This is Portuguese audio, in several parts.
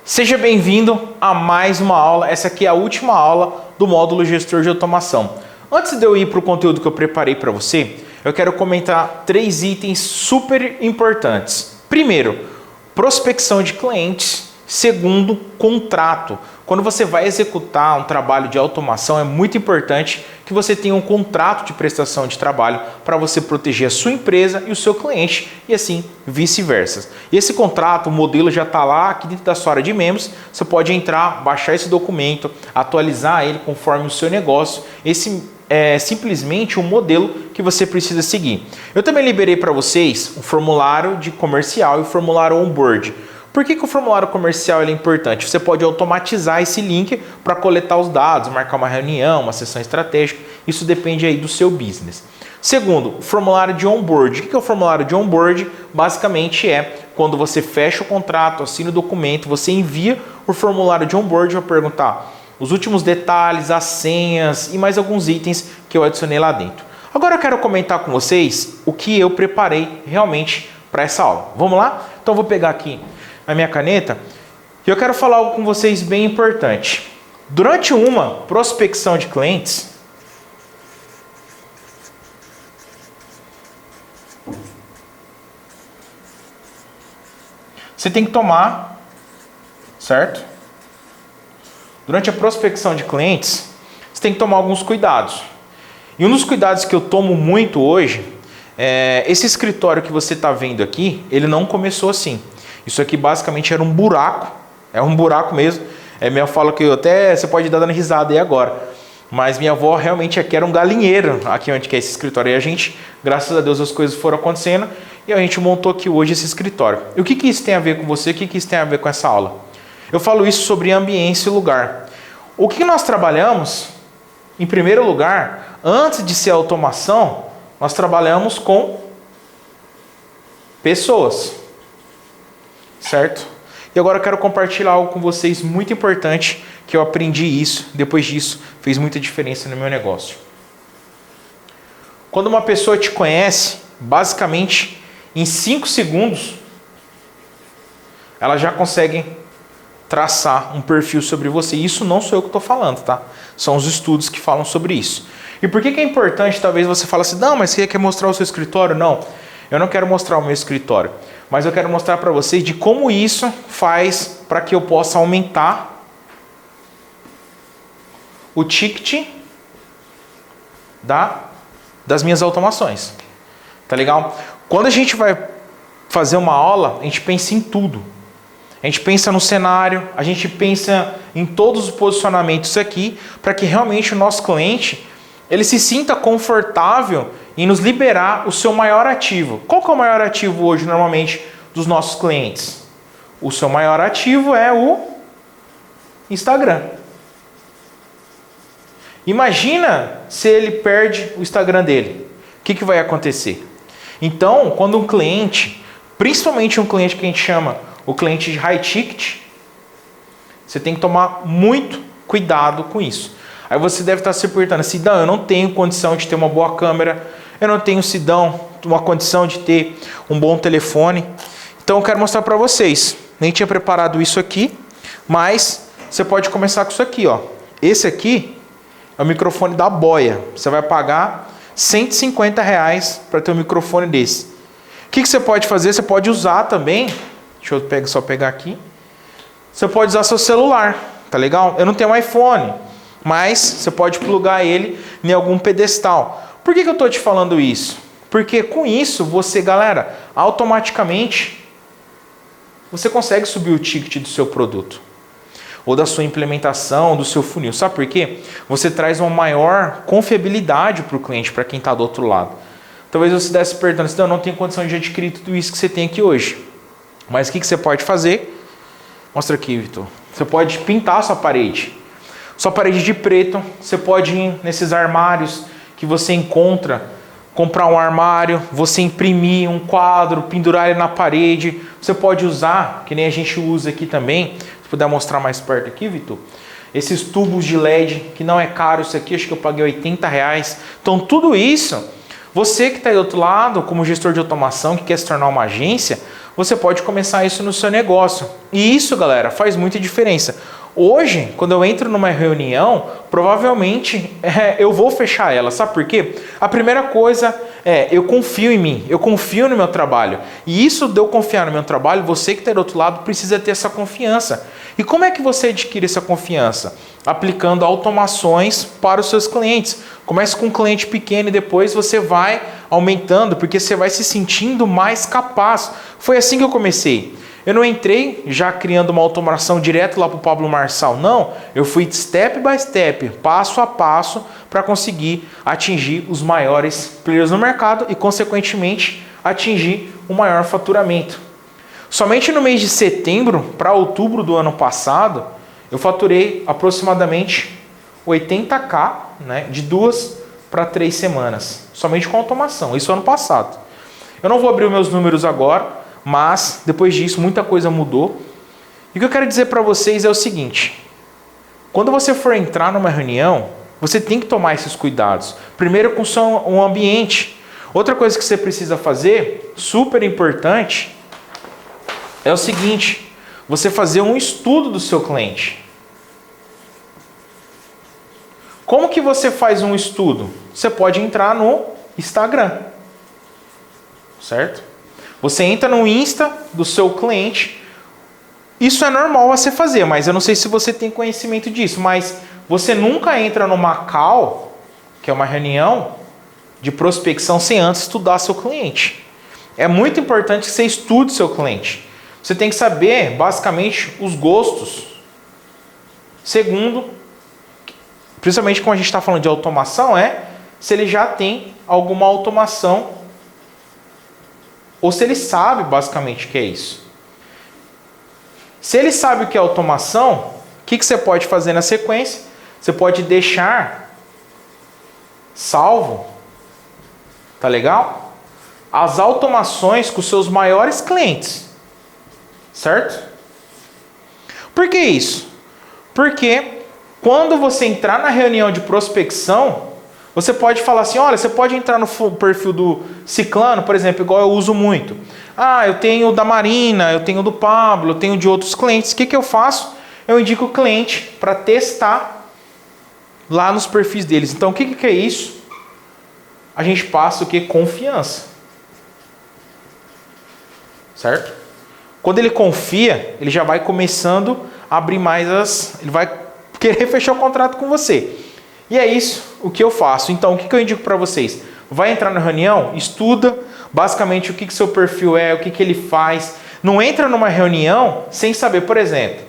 Seja bem-vindo a mais uma aula. Essa aqui é a última aula do módulo Gestor de Automação. Antes de eu ir para o conteúdo que eu preparei para você, eu quero comentar 3 itens super importantes. Primeiro, prospecção de clientes. Segundo, contrato. Quando você vai executar um trabalho de automação, é muito importante que você tenha um contrato de prestação de trabalho para você proteger a sua empresa e o seu cliente e assim vice-versa. E esse contrato, o modelo já está lá aqui dentro da sua área de membros. Você pode entrar, baixar esse documento, atualizar ele conforme o seu negócio. Esse é simplesmente um modelo que você precisa seguir. Eu também liberei para vocês o formulário de comercial e o formulário onboard. Por que o formulário comercial é importante? Você pode automatizar esse link para coletar os dados, marcar uma reunião, uma sessão estratégica. Isso depende aí do seu business. Segundo, o formulário de onboard. O que é o formulário de onboard? Basicamente é quando você fecha o contrato, assina o documento, você envia o formulário de onboard para perguntar os últimos detalhes, as senhas e mais alguns itens que eu adicionei lá dentro. Agora eu quero comentar com vocês o que eu preparei realmente para essa aula. Vamos lá? Então eu vou pegar aqui a minha caneta e eu quero falar algo com vocês bem importante. Durante uma prospecção de clientes, você tem que tomar, certo? Durante a prospecção de clientes, você tem que tomar alguns cuidados. E um dos cuidados que eu tomo muito hoje é esse escritório que você está vendo aqui, ele não começou assim. Isso aqui basicamente era um buraco, é um buraco mesmo. Minha fala que até você pode dar dando risada aí agora. Mas minha avó realmente aqui era um galinheiro, aqui onde que é esse escritório. E a gente, graças a Deus, as coisas foram acontecendo e a gente montou aqui hoje esse escritório. E o que isso tem a ver com você? O que isso tem a ver com essa aula? Eu falo isso sobre ambiência e lugar. O que nós trabalhamos, em primeiro lugar, antes de ser automação, nós trabalhamos com pessoas. Certo? E agora eu quero compartilhar algo com vocês muito importante, que eu aprendi isso, depois disso fez muita diferença no meu negócio. Quando uma pessoa te conhece, basicamente em 5 segundos, ela já consegue traçar um perfil sobre você. Isso não sou eu que estou falando, tá? São os estudos que falam sobre isso. E por que é importante, talvez você fale assim, não, mas você quer mostrar o seu escritório? Não, eu não quero mostrar o meu escritório. Mas eu quero mostrar para vocês de como isso faz para que eu possa aumentar o ticket das minhas automações. Tá legal? Quando a gente vai fazer uma aula, a gente pensa em tudo. A gente pensa no cenário, a gente pensa em todos os posicionamentos aqui, para que realmente o nosso cliente ele se sinta confortável em nos liberar o seu maior ativo. Qual que é o maior ativo hoje, normalmente, dos nossos clientes? O seu maior ativo é o Instagram. Imagina se ele perde o Instagram dele. O que vai acontecer? Então, quando um cliente, principalmente um cliente que a gente chama o cliente de high ticket, você tem que tomar muito cuidado com isso. Aí você deve estar se perguntando, Sidão, eu não tenho condição de ter uma boa câmera, eu não tenho, Sidão, uma condição de ter um bom telefone. Então eu quero mostrar para vocês. Nem tinha preparado isso aqui, mas você pode começar com isso aqui, ó. Esse aqui é o microfone da Boya. Você vai pagar R$150 para ter um microfone desse. O que você pode fazer? Você pode usar também. Deixa eu só pegar aqui. Você pode usar seu celular, tá legal? Eu não tenho um iPhone, mas você pode plugar ele em algum pedestal. Por que eu estou te falando isso? Porque com isso você, galera, automaticamente você consegue subir o ticket do seu produto ou da sua implementação, do seu funil. Sabe por quê? Você traz uma maior confiabilidade para o cliente, para quem está do outro lado. Talvez você estivesse perguntando, assim, não tenho condição de adquirir tudo isso que você tem aqui hoje. Mas o que você pode fazer? Mostra aqui, Vitor. Você pode pintar a sua parede. Sua parede de preto, você pode ir nesses armários que você encontra, comprar um armário, você imprimir um quadro, pendurar ele na parede. Você pode usar, que nem a gente usa aqui também, se puder mostrar mais perto aqui, Vitor, esses tubos de LED, que não é caro, isso aqui acho que eu paguei R$80. Então tudo isso, você que está aí do outro lado, como gestor de automação, que quer se tornar uma agência, você pode começar isso no seu negócio. E isso, galera, faz muita diferença. Hoje, quando eu entro numa reunião, provavelmente eu vou fechar ela. Sabe por quê? A primeira coisa é, eu confio em mim, eu confio no meu trabalho. E isso de eu confiar no meu trabalho, você que está do outro lado precisa ter essa confiança. E como é que você adquire essa confiança? Aplicando automações para os seus clientes. Comece com um cliente pequeno e depois você vai aumentando, porque você vai se sentindo mais capaz. Foi assim que eu comecei. Eu não entrei já criando uma automação direto lá para o Pablo Marçal, não. Eu fui step by step, passo a passo, para conseguir atingir os maiores players no mercado e, consequentemente, atingir o maior faturamento. Somente no mês de setembro para outubro do ano passado, eu faturei aproximadamente 80k, né, de 2 para 3 semanas, somente com automação, isso ano passado. Eu não vou abrir os meus números agora, mas depois disso muita coisa mudou. E o que eu quero dizer para vocês é o seguinte: quando você for entrar numa reunião, você tem que tomar esses cuidados. Primeiro com o ambiente. Outra coisa que você precisa fazer, super importante, é o seguinte: você fazer um estudo do seu cliente. Como que você faz um estudo? Você pode entrar no Instagram, certo? Você entra no Insta do seu cliente. Isso é normal você fazer, mas eu não sei se você tem conhecimento disso, mas você nunca entra numa call, que é uma reunião de prospecção, sem antes estudar seu cliente. É muito importante que você estude seu cliente. Você tem que saber, basicamente, os gostos. Segundo, principalmente quando a gente está falando de automação, se ele já tem alguma automação ou se ele sabe basicamente o que é isso. Se ele sabe o que é automação, o que você pode fazer na sequência? Você pode deixar salvo, tá legal? As automações com os seus maiores clientes, certo? Por que isso? Porque quando você entrar na reunião de prospecção, você pode falar assim, olha, você pode entrar no perfil do ciclano, por exemplo, igual eu uso muito. Ah, eu tenho da Marina, eu tenho do Pablo, eu tenho de outros clientes. O que eu faço? Eu indico o cliente para testar lá nos perfis deles. Então, o que é isso? A gente passa o que? Confiança. Certo? Quando ele confia, ele já vai começando a abrir mais ele vai querer fechar o contrato com você. E é isso o que eu faço. Então, o que eu indico para vocês? Vai entrar na reunião, estuda basicamente o que seu perfil é, o que ele faz. Não entra numa reunião sem saber. Por exemplo,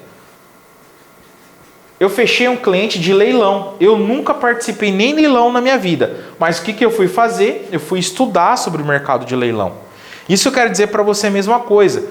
eu fechei um cliente de leilão. Eu nunca participei nem leilão na minha vida. Mas o que eu fui fazer? Eu fui estudar sobre o mercado de leilão. Isso eu quero dizer para você a mesma coisa.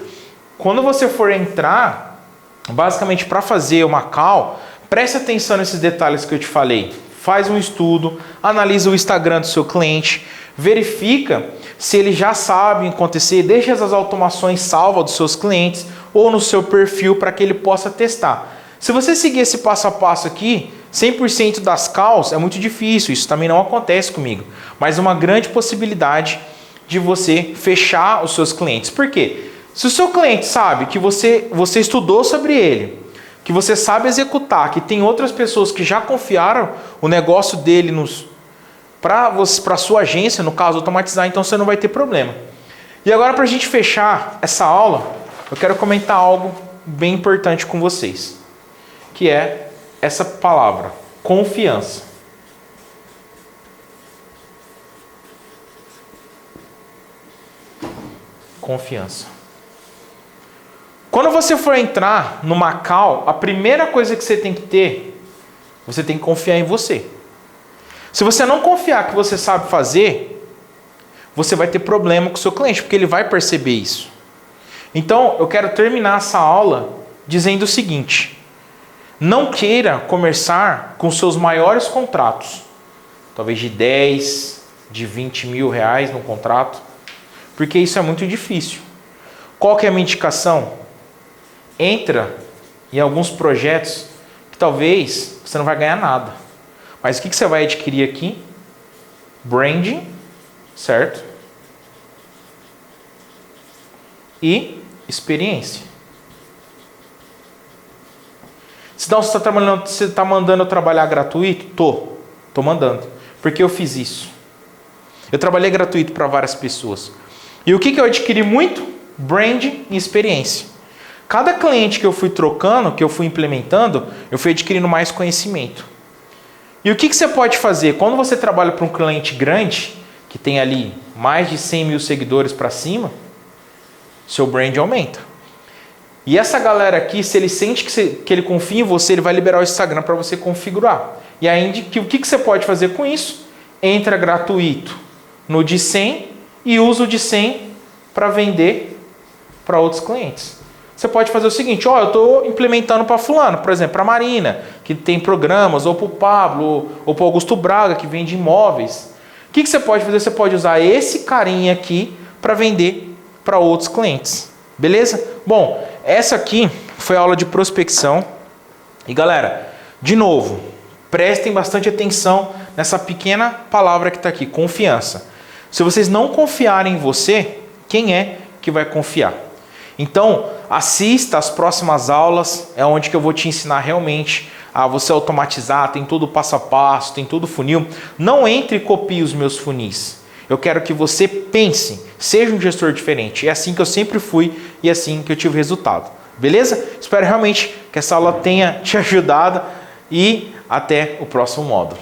Quando você for entrar, basicamente para fazer uma call, preste atenção nesses detalhes que eu te falei. Faz um estudo, analisa o Instagram do seu cliente, verifica se ele já sabe acontecer, deixa as automações salvas dos seus clientes ou no seu perfil para que ele possa testar. Se você seguir esse passo a passo aqui, 100% das calls é muito difícil, isso também não acontece comigo, mas é uma grande possibilidade de você fechar os seus clientes. Por quê? Se o seu cliente sabe que você estudou sobre ele, que você sabe executar, que tem outras pessoas que já confiaram o negócio dele para a sua agência, no caso, automatizar, então você não vai ter problema. E agora, para a gente fechar essa aula, eu quero comentar algo bem importante com vocês, que é essa palavra, confiança. Confiança. Quando você for entrar numa call, a primeira coisa que você tem que ter, você tem que confiar em você. Se você não confiar que você sabe fazer, você vai ter problema com o seu cliente, porque ele vai perceber isso. Então, eu quero terminar essa aula dizendo o seguinte: não queira começar com seus maiores contratos, talvez de 10, de 20 mil reais no contrato, porque isso é muito difícil. Qual que é a minha indicação? Entra em alguns projetos que talvez você não vai ganhar nada. Mas o que você vai adquirir aqui? Branding, certo? E experiência. Senão você está mandando eu trabalhar gratuito? Tô mandando. Porque eu fiz isso. Eu trabalhei gratuito para várias pessoas. E o que eu adquiri muito? Brand e experiência. Cada cliente que eu fui trocando, que eu fui implementando, eu fui adquirindo mais conhecimento. E o que você pode fazer? Quando você trabalha para um cliente grande, que tem ali mais de 100 mil seguidores para cima, seu brand aumenta. E essa galera aqui, se ele sente que ele confia em você, ele vai liberar o Instagram para você configurar. E aí, o que você pode fazer com isso? Entra gratuito no de 100 e usa o de 100 para vender para outros clientes. Você pode fazer o seguinte, eu estou implementando para fulano, por exemplo, para a Marina, que tem programas, ou para o Pablo, ou para o Augusto Braga, que vende imóveis. O que você pode fazer? Você pode usar esse carinha aqui para vender para outros clientes. Beleza? Bom, essa aqui foi a aula de prospecção. E galera, de novo, prestem bastante atenção nessa pequena palavra que está aqui, confiança. Se vocês não confiarem em você, quem é que vai confiar? Então, assista as próximas aulas, é onde que eu vou te ensinar realmente a você automatizar, tem tudo passo a passo, tem tudo funil. Não entre e copie os meus funis. Eu quero que você pense, seja um gestor diferente. É assim que eu sempre fui e é assim que eu tive resultado. Beleza? Espero realmente que essa aula tenha te ajudado e até o próximo módulo.